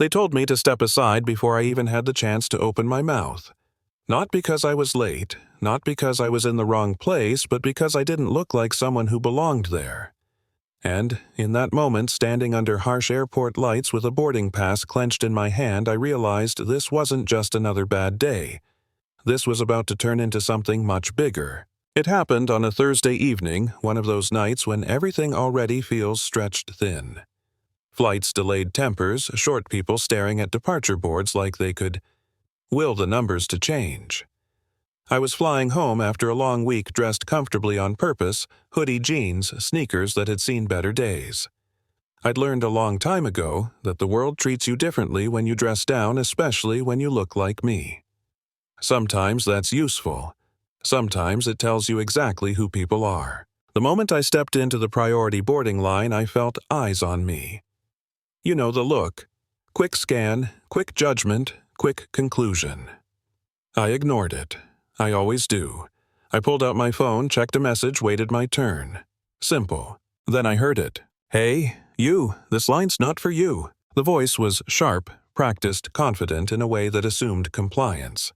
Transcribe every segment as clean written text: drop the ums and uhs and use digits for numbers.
They told me to step aside before I even had the chance to open my mouth. Not because I was late, not because I was in the wrong place, but because I didn't look like someone who belonged there. And, in that moment, standing under harsh airport lights with a boarding pass clenched in my hand, I realized this wasn't just another bad day. This was about to turn into something much bigger. It happened on a Thursday evening, one of those nights when everything already feels stretched thin. Flights delayed tempers, short people staring at departure boards like they could will the numbers to change. I was flying home after a long week dressed comfortably on purpose, hoodie jeans, sneakers that had seen better days. I'd learned a long time ago that the world treats you differently when you dress down, especially when you look like me. Sometimes that's useful. Sometimes it tells you exactly who people are. The moment I stepped into the priority boarding line, I felt eyes on me. You know the look. Quick scan, quick judgment, quick conclusion. I ignored it. I always do. I pulled out my phone, checked a message, waited my turn. Simple. Then I heard it. "Hey, you, this line's not for you." The voice was sharp, practiced, confident in a way that assumed compliance.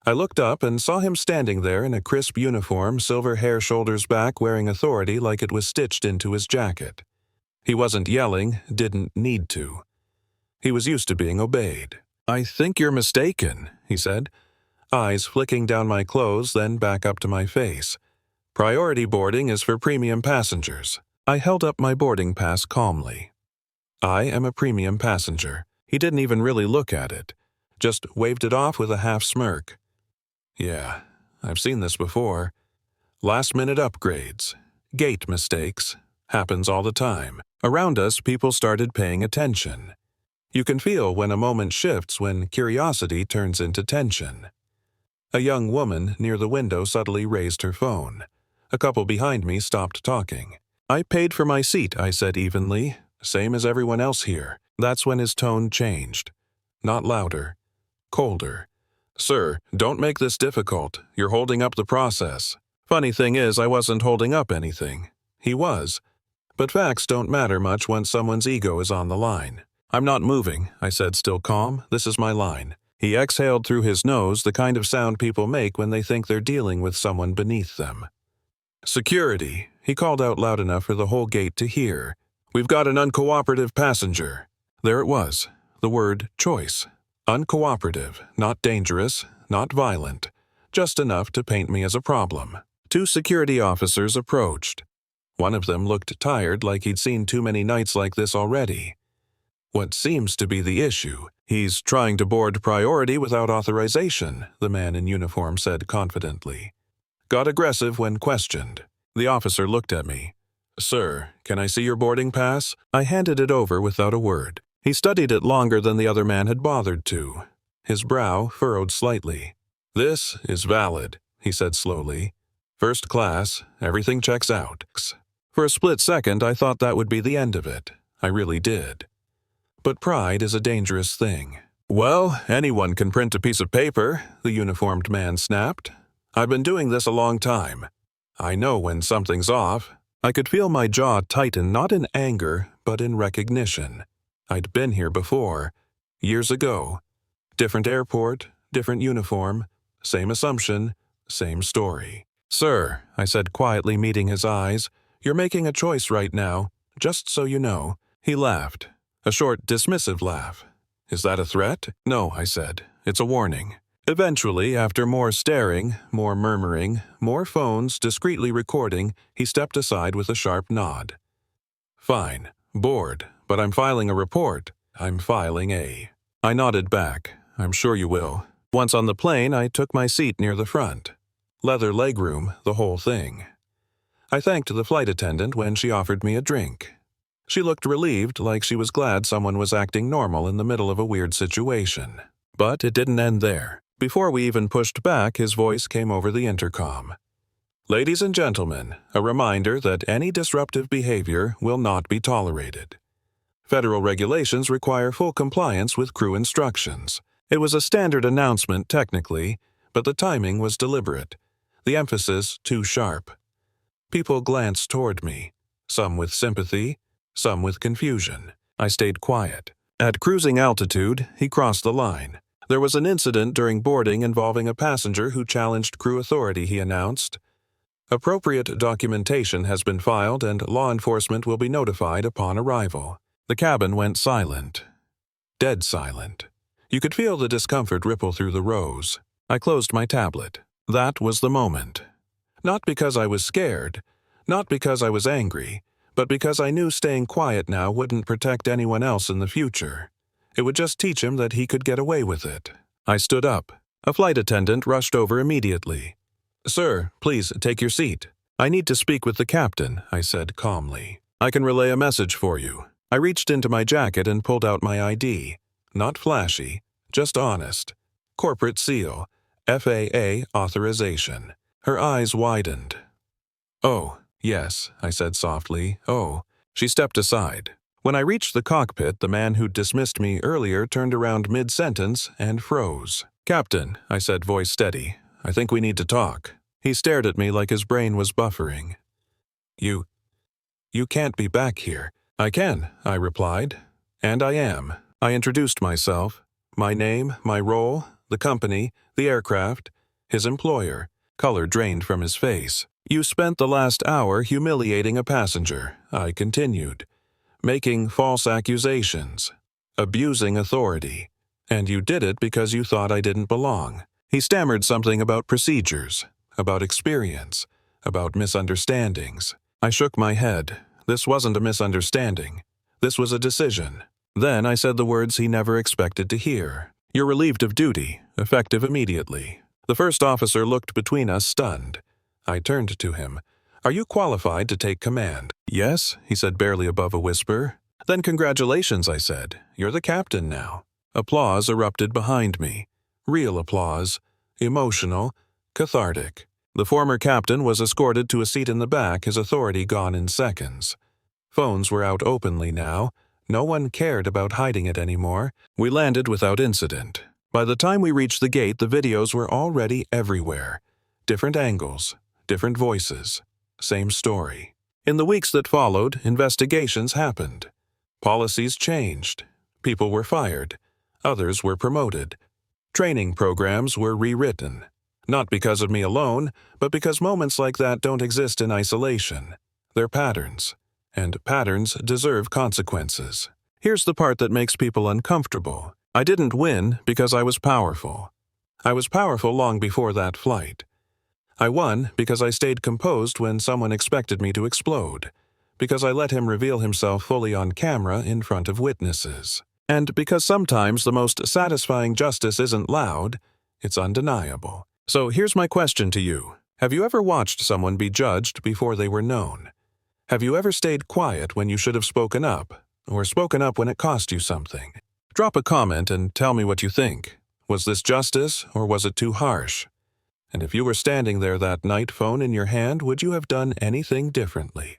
I looked up and saw him standing there in a crisp uniform, silver hair shoulders back, wearing authority like it was stitched into his jacket. He wasn't yelling, didn't need to. He was used to being obeyed. "I think you're mistaken," he said, eyes flicking down my clothes, then back up to my face. "Priority boarding is for premium passengers." I held up my boarding pass calmly. "I am a premium passenger." He didn't even really look at it, just waved it off with a half smirk. "Yeah, I've seen this before. Last-minute upgrades, gate mistakes, happens all the time." Around us, people started paying attention. You can feel when a moment shifts, when curiosity turns into tension. A young woman near the window suddenly raised her phone. A couple behind me stopped talking. "I paid for my seat," I said evenly, "same as everyone else here." That's when his tone changed. Not louder, colder. "Sir, don't make this difficult. You're holding up the process." Funny thing is, I wasn't holding up anything. He was. But facts don't matter much when someone's ego is on the line. "I'm not moving," I said, still calm. "This is my line." He exhaled through his nose, the kind of sound people make when they think they're dealing with someone beneath them. "Security," he called out loud enough for the whole gate to hear. "We've got an uncooperative passenger." There it was, the word choice. Uncooperative, not dangerous, not violent, just enough to paint me as a problem. Two security officers approached. One of them looked tired, like he'd seen too many nights like this already. "What seems to be the issue? He's trying to board priority without authorization," the man in uniform said confidently. Got aggressive when questioned. The officer looked at me. "Sir, can I see your boarding pass?" I handed it over without a word. He studied it longer than the other man had bothered to. His brow furrowed slightly. "This is valid," he said slowly. "First class, everything checks out." For a split second, I thought that would be the end of it. I really did. But pride is a dangerous thing. "Well, anyone can print a piece of paper," the uniformed man snapped. "I've been doing this a long time. I know when something's off." I could feel my jaw tighten, not in anger, but in recognition. I'd been here before, years ago. Different airport, different uniform, same assumption, same story. "Sir," I said quietly, meeting his eyes, "you're making a choice right now, just so you know." He laughed, a short, dismissive laugh. "Is that a threat?" "No," I said. "It's a warning." Eventually, after more staring, more murmuring, more phones discreetly recording, he stepped aside with a sharp nod. "Fine, bored, but I'm filing a report. I'm filing a..." I nodded back. "I'm sure you will." Once on the plane, I took my seat near the front. Leather legroom, the whole thing. I thanked the flight attendant when she offered me a drink. She looked relieved, like she was glad someone was acting normal in the middle of a weird situation. But it didn't end there. Before we even pushed back, his voice came over the intercom. "Ladies and gentlemen, a reminder that any disruptive behavior will not be tolerated. Federal regulations require full compliance with crew instructions." It was a standard announcement technically, but the timing was deliberate, the emphasis too sharp. People glanced toward me, some with sympathy, some with confusion. I stayed quiet. At cruising altitude, he crossed the line. There was an incident during boarding involving a passenger who challenged crew authority, he announced. Appropriate documentation has been filed and law enforcement will be notified upon arrival. The cabin went silent. Dead silent. You could feel the discomfort ripple through the rows. I closed my tablet. That was the moment. Not because I was scared, not because I was angry, but because I knew staying quiet now wouldn't protect anyone else in the future. It would just teach him that he could get away with it. I stood up. A flight attendant rushed over immediately. "Sir, please take your seat." "I need to speak with the captain," I said calmly. "I can relay a message for you." I reached into my jacket and pulled out my ID. Not flashy, just honest. Corporate seal. FAA authorization. Her eyes widened. "Oh, yes," I said softly. "Oh." She stepped aside. When I reached the cockpit, the man who'd dismissed me earlier turned around mid-sentence and froze. "Captain," I said, voice steady, "I think we need to talk." He stared at me like his brain was buffering. You can't be back here." "I can," I replied. "And I am." I introduced myself, my name, my role, the company, the aircraft, his employer. Color drained from his face. "You spent the last hour humiliating a passenger," I continued, "making false accusations, abusing authority. And you did it because you thought I didn't belong." He stammered something about procedures, about experience, about misunderstandings. I shook my head. This wasn't a misunderstanding. This was a decision. Then I said the words he never expected to hear. "You're relieved of duty, effective immediately." The first officer looked between us, stunned. I turned to him. "Are you qualified to take command?" "Yes," he said barely above a whisper. "Then congratulations," I said. "You're the captain now." Applause erupted behind me. Real applause. Emotional. Cathartic. The former captain was escorted to a seat in the back, his authority gone in seconds. Phones were out openly now. No one cared about hiding it anymore. We landed without incident. By the time we reached the gate, the videos were already everywhere. Different angles, different voices, same story. In the weeks that followed, investigations happened. Policies changed. People were fired. Others were promoted. Training programs were rewritten. Not because of me alone, but because moments like that don't exist in isolation. They're patterns. And patterns deserve consequences. Here's the part that makes people uncomfortable. I didn't win because I was powerful. I was powerful long before that flight. I won because I stayed composed when someone expected me to explode. Because I let him reveal himself fully on camera in front of witnesses. And because sometimes the most satisfying justice isn't loud, it's undeniable. So here's my question to you. Have you ever watched someone be judged before they were known? Have you ever stayed quiet when you should have spoken up, or spoken up when it cost you something? Drop a comment and tell me what you think. Was this justice, or was it too harsh? And if you were standing there that night, phone in your hand, would you have done anything differently?